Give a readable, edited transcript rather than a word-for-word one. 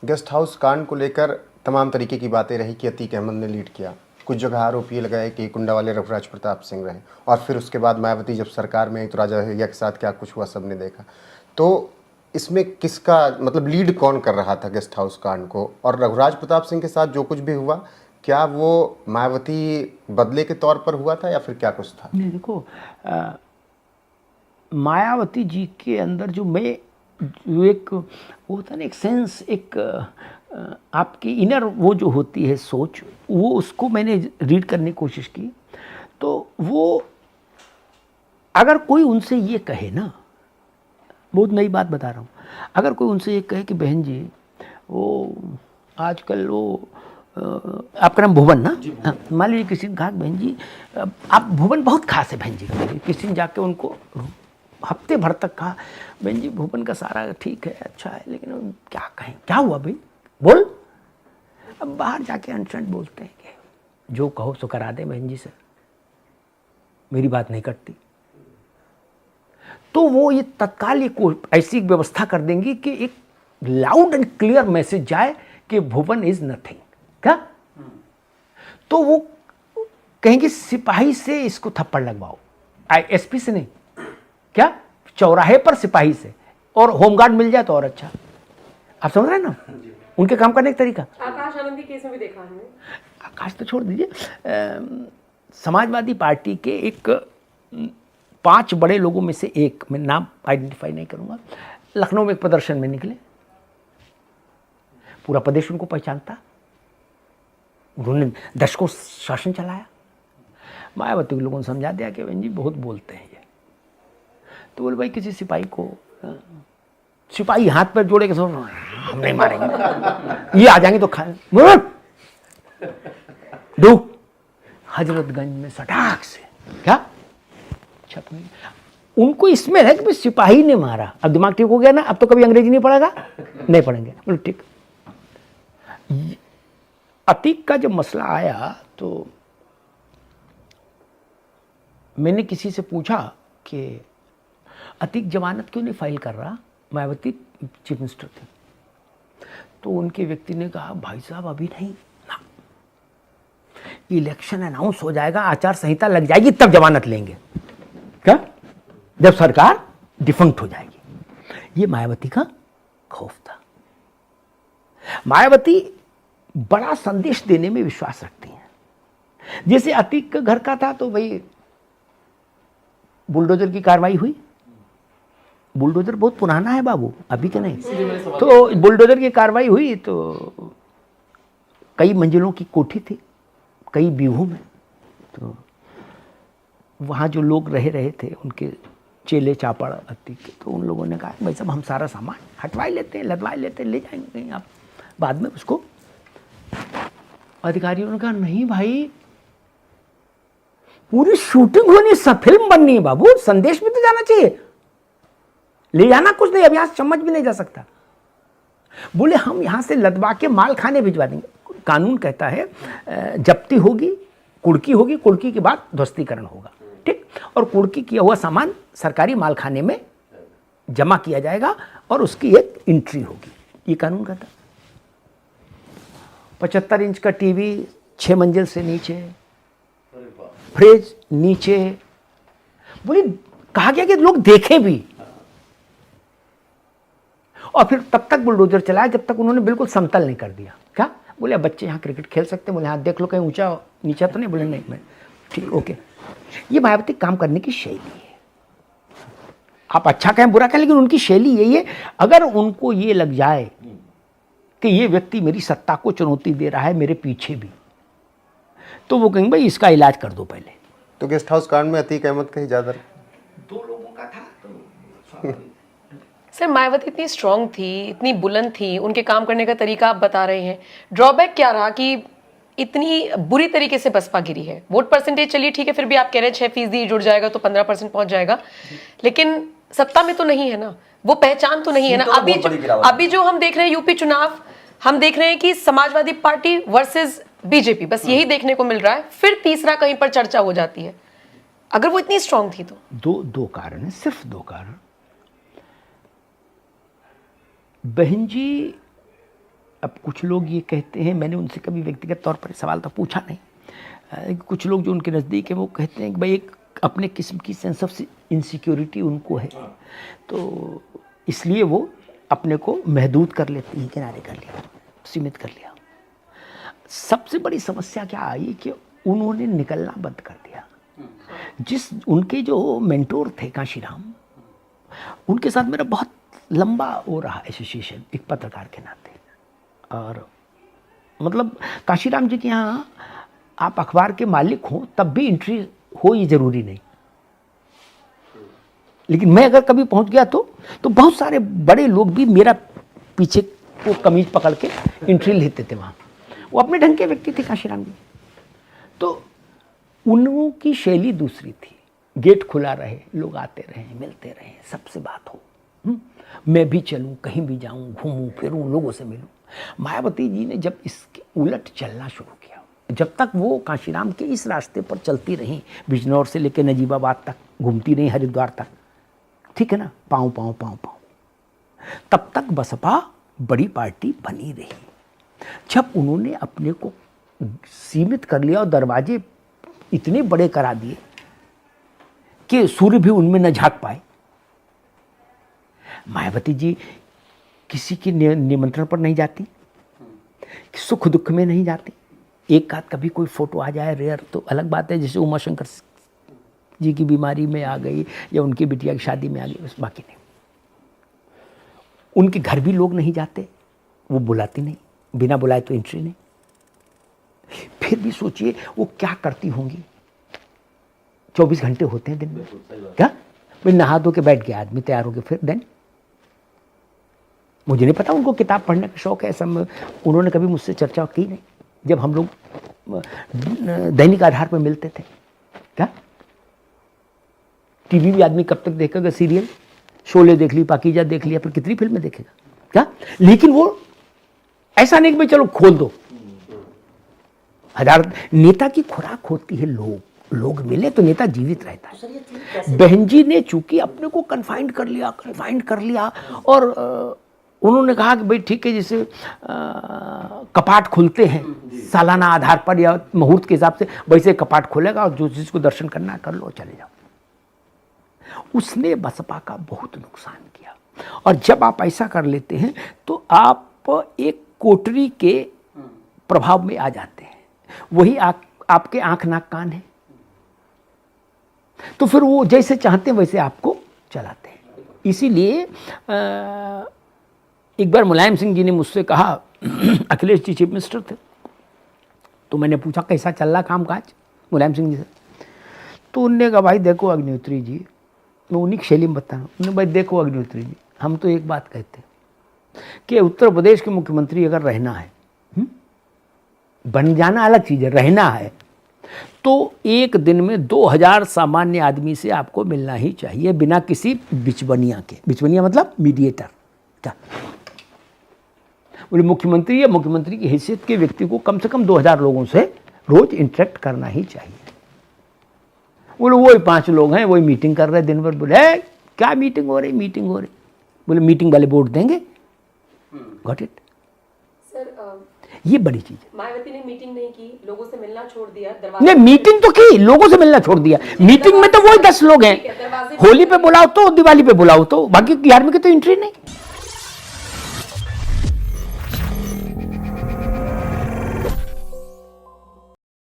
Guest house कांड को लेकर तमाम तरीके की बातें रही कि अतीक अहमद ने लीड किया। कुछ जगह आरोप ये लगाए कि कुंडा वाले रघुराज प्रताप सिंह रहे, और फिर उसके बाद मायावती जब सरकार में आई तो राजा भैया के साथ क्या कुछ हुआ सबने देखा। तो इसमें किसका मतलब लीड कौन कर रहा था गेस्ट हाउस कांड को, और रघुराज प्रताप सिंह के साथ जो कुछ भी हुआ क्या वो मायावती बदले के तौर पर हुआ था या फिर क्या कुछ था? नहीं देखो, मायावती जी के अंदर जो एक वो होता है ना, एक सेंस, एक आपकी इनर वो जो होती है सोच, वो उसको मैंने रीड करने की कोशिश की। तो वो अगर कोई उनसे ये कहे ना, बहुत नई बात बता रहा हूँ, अगर कोई उनसे ये कहे कि बहन जी वो आजकल वो आपका नाम भुवन ना, मान लीजिए किसी ने कहा बहन जी आप भुवन बहुत खास है बहन जी का, किसी ने जाके उनको हफ्ते भर तक कहा बहन जी भुवन का सारा ठीक है, अच्छा है, लेकिन क्या कहें, क्या हुआ भाई बोल। अब बाहर जाके अनशन बोलते हैं कि जो कहो सो करा दे बहन जी से, मेरी बात नहीं करती। तो वो ये तत्काल ऐसी व्यवस्था कर देंगी कि एक लाउड एंड क्लियर मैसेज जाए कि भुवन इज नथिंग। क्या? तो वो कहेंगे सिपाही से इसको थप्पड़ लगवाओ, एसपी से नहीं, क्या चौराहे पर सिपाही से, और होमगार्ड मिल जाए तो और अच्छा। आप समझ रहे हैं ना उनके काम करने का तरीका। आकाश आनंदी केस में भी देखा हमने। आकाश तो छोड़ दीजिए, समाजवादी पार्टी के एक 5 बड़े लोगों में से एक, मैं नाम आइडेंटिफाई नहीं करूंगा, लखनऊ में एक प्रदर्शन में निकले, पूरा प्रदेश उनको पहचानता, उन्होंने दशकों शासन चलाया। मायावती के लोगों ने समझा दिया कि बहन जी बहुत बोलते हैं ये, तो बोले भाई किसी सिपाही को, सिपाही हाथ पर जोड़े के सो हम नहीं मारेंगे, ये आ जाएंगे तो खाए दो। हजरतगंज में सटाक से क्या छपने, उनको इसमें है कि सिपाही ने मारा। अब दिमाग ठीक हो गया ना, अब तो कभी अंग्रेजी नहीं पढ़ेगा, नहीं पढ़ेंगे, बोलो ठीक। अतीक का जब मसला आया तो मैंने किसी से पूछा कि अतीक जमानत क्यों नहीं फाइल कर रहा, मायावती चीफ मिनिस्टर थे, तो उनके व्यक्ति ने कहा भाई साहब अभी नहीं ना, इलेक्शन अनाउंस हो जाएगा, आचार संहिता लग जाएगी तब जमानत लेंगे। क्या? जब सरकार डिफंक्ट हो जाएगी। ये मायावती का खौफ था। मायावती बड़ा संदेश देने में विश्वास रखती हैं। जैसे अतीक का घर का था तो भाई बुलडोजर की कार्रवाई हुई, बुलडोजर बहुत पुराना है बाबू, अभी के नहीं, तो बुलडोजर की कार्रवाई हुई तो कई मंजिलों की कोठी थी, कई बीघों में, तो वहाँ जो लोग रहे थे उनके चेले चापड़ अतीक के, तो उन लोगों ने कहा भाई साहब हम सारा सामान हटवा लेते हैं, लदवा लेते हैं, ले जाएंगे कहीं आप बाद में उसको। अधिकारियों ने कहा नहीं भाई पूरी शूटिंग होनी, सब फिल्म बननी है बाबू, संदेश भी तो जाना चाहिए, ले जाना कुछ नहीं, अब यहां से चम्मच भी नहीं जा सकता। बोले हम यहां से लदवा के माल खाने भिजवा देंगे। कानून कहता है जब्ती होगी, कुड़की होगी, कुड़की के बाद ध्वस्तीकरण होगा, ठीक, और कुड़की किया हुआ सामान सरकारी माल खाने में जमा किया जाएगा और उसकी एक एंट्री होगी, ये कानून कहता। 75 इंच का टीवी 6 मंजिल से नीचे, फ्रिज नीचे, बोले कहा गया कि लोग देखें भी, और फिर तब तक बुलडोजर चलाया जब तक उन्होंने बिल्कुल समतल नहीं कर दिया। क्या? बोले बच्चे यहाँ क्रिकेट खेल सकते हैं, बोले हाँ देख लो कहीं ऊंचा नीचा तो नहीं, बोले नहीं मैं ठीक ओके। ये मायावती काम करने की शैली है, आप अच्छा कहें बुरा कहें लेकिन उनकी शैली यही है। अगर उनको ये लग जाए कि ये व्यक्ति मेरी सत्ता को चुनौती दे रहा है मेरे पीछे भी, तो वो कहेंगे भाई इसका इलाज कर दो पहले। तो गेस्ट हाउस कांड में अतीक अहमद का ही ज्यादा 2 लोगों का था तो सर मायावती इतनी स्ट्रांग थी, इतनी बुलंद थी, उनके काम करने का तरीका आप बता रहे हैं, ड्रॉबैक क्या रहा कि इतनी बुरी तरीके से बसपा गिरी है? वोट परसेंटेज चलिए ठीक है, फिर भी आप कह रहे हैं 6% जुड़ जाएगा तो 15% पहुंच जाएगा, लेकिन सत्ता में तो नहीं है ना, वो पहचान तो नहीं है ना। अभी जो हम देख रहे हैं यूपी चुनाव, हम देख रहे हैं कि समाजवादी पार्टी वर्सेस बीजेपी, बस यही देखने को मिल रहा है, फिर तीसरा कहीं पर चर्चा हो जाती है। अगर वो इतनी स्ट्रांग थी तो दो कारण है, सिर्फ 2 कारण। बहन जी अब कुछ लोग ये कहते हैं, मैंने उनसे कभी व्यक्तिगत तौर पर सवाल तो पूछा नहीं, कुछ लोग जो उनके नज़दीक हैं वो कहते हैं कि भाई एक अपने किस्म की सेंस ऑफ इनसिक्योरिटी उनको है, तो इसलिए वो अपने को महदूद कर लेते हैं, किनारे कर लिया, सीमित कर लिया। सबसे बड़ी समस्या क्या आई कि उन्होंने निकलना बंद कर दिया। जिस उनके जो मेंटोर थे काशीराम, उनके साथ मेरा बहुत लंबा हो रहा एसोसिएशन एक पत्रकार के नाते, और मतलब काशीराम जी के यहाँ आप अखबार के मालिक हों तब भी एंट्री हो ये ज़रूरी नहीं, लेकिन मैं अगर कभी पहुंच गया तो बहुत सारे बड़े लोग भी मेरा पीछे को कमीज पकड़ के एंट्री लेते थे वहाँ। वो अपने ढंग के व्यक्ति थे काशीराम जी, तो उनकी की शैली दूसरी थी। गेट खुला रहे, लोग आते रहे, मिलते रहे, सबसे बात हो, मैं भी चलूं, कहीं भी जाऊं, घूमूं फिरूं, लोगों से मिलूं। मायावती जी ने जब इसके उलट चलना शुरू किया, जब तक वो काशीराम के इस रास्ते पर चलती रहीं, बिजनौर से लेकर नजीबाबाद तक घूमती रहीं, हरिद्वार तक, ठीक है ना, पाँव पाँव पाँव पाँव, तब तक बसपा बड़ी पार्टी बनी रही। जब उन्होंने अपने को सीमित कर लिया और दरवाजे इतने बड़े करा दिए कि सूर्य भी उनमें न झांक पाए, मायावती जी किसी के निमंत्रण पर नहीं जाती, सुख दुख में नहीं जाती। एक आध कभी कोई फोटो आ जाए रेयर तो अलग बात है, जैसे उमाशंकर जी की बीमारी में आ गई या उनकी बिटिया की शादी में आ गई, बस, बाकी नहीं। उनके घर भी लोग नहीं जाते, वो बुलाती नहीं, बिना बुलाए तो एंट्री नहीं। फिर भी सोचिए वो क्या करती होंगी। 24 घंटे होते हैं दिन में, क्या मैं नहा धो के बैठ गया आदमी, तैयार हो गया, फिर देन मुझे नहीं पता उनको किताब पढ़ने का शौक है, सब उन्होंने कभी मुझसे चर्चा की नहीं। जब हम लोग दैनिक आधार पर मिलते थे, क्या टीवी भी आदमी कब तक देखेगा, सीरियल शोले देख ली, पाकीजा देख लिया, फिर कितनी फिल्में देखेगा, क्या। लेकिन वो ऐसा नहीं कि भाई चलो खोल दो। हजार नेता की खुराक होती है, लोग मिले तो नेता जीवित रहता है। बहन जी ने चूंकि अपने को कन्फाइंड कर लिया और उन्होंने कहा कि भाई ठीक है, जैसे कपाट खुलते हैं सालाना आधार पर या मुहूर्त के हिसाब से, वैसे कपाट खुलेगा और जो जिसको दर्शन करना है कर लो, चले जाओ। उसने बसपा का बहुत नुकसान किया। और जब आप ऐसा कर लेते हैं तो आप एक कोटरी के प्रभाव में आ जाते हैं, वही आपके आंख नाक कान है, तो फिर वो जैसे चाहते हैं वैसे आपको चलाते हैं। इसीलिए एक बार मुलायम सिंह जी ने मुझसे कहा, अखिलेश जी चीफ मिनिस्टर थे, तो मैंने पूछा कैसा चल रहा काम काज मुलायम सिंह जी से, तो उनने कहा भाई देखो अग्निहोत्री जी, मैं उन्हीं की शैली में बता रहा हूँ, उन्होंने भाई देखो अग्निहोत्री जी, हम तो एक बात कहते हैं कि उत्तर प्रदेश के मुख्यमंत्री अगर रहना है, बन जाना अलग चीज़ है, रहना है तो एक दिन में 2000 सामान्य आदमी से आपको मिलना ही चाहिए, बिना किसी बिचवनिया के। बिचवनिया मतलब मीडिएटर, क्या बोले, मुख्यमंत्री या मुख्यमंत्री की हैसियत के व्यक्ति को कम से कम 2000 लोगों से रोज इंटरेक्ट करना ही चाहिए। बोले वही 5 लोग हैं, वही मीटिंग कर रहे हैं दिन भर। बोले क्या मीटिंग हो रही, बोले मीटिंग वाले वोट देंगे, गॉट इट। ये बड़ी चीज है। मायावती ने मीटिंग नहीं की, लोगों से मिलना छोड़ दिया, नहीं मीटिंग तो की, लोगों से मिलना छोड़ दिया। मीटिंग में तो वही 10 लोग हैं, होली पे बुलाओ तो, दिवाली पे बुलाओ तो, बाकी 11वीं की तो एंट्री नहीं।